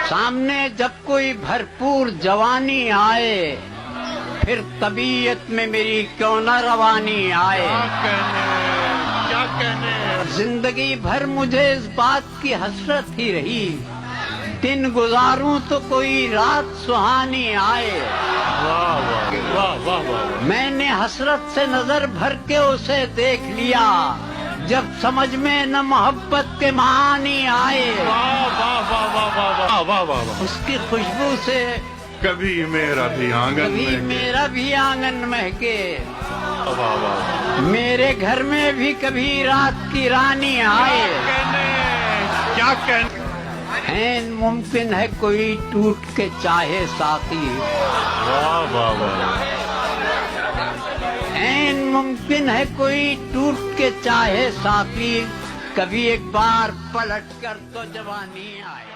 سامنے جب کوئی بھرپور جوانی آئے پھر طبیعت میں میری کیوں نہ روانی آئے. کیا کہنے زندگی بھر مجھے اس بات کی حسرت ہی رہی دن گزاروں تو کوئی رات سہانی آئے. واہ واہ واہ واہ واہ. میں نے حسرت سے نظر بھر کے اسے دیکھ لیا جب سمجھ میں نہ محبت کے معانی آئے. واہ واہ واہ واہ واہ واہ واہ واہ. اس کی خوشبو سے کبھی میرا بھی آنگن کبھی میں میرا بھی آنگن مہکے. واہ واہ. میرے گھر میں بھی کبھی رات کی رانی آئے. کیا کہنے این ممکن ہے کوئی ٹوٹ کے چاہے ساقی. واہ واہ واہ. این ممکن ہے کوئی ٹوٹ کے چاہے ساقی. کبھی ایک بار پلٹ کر تو جوانی آئے.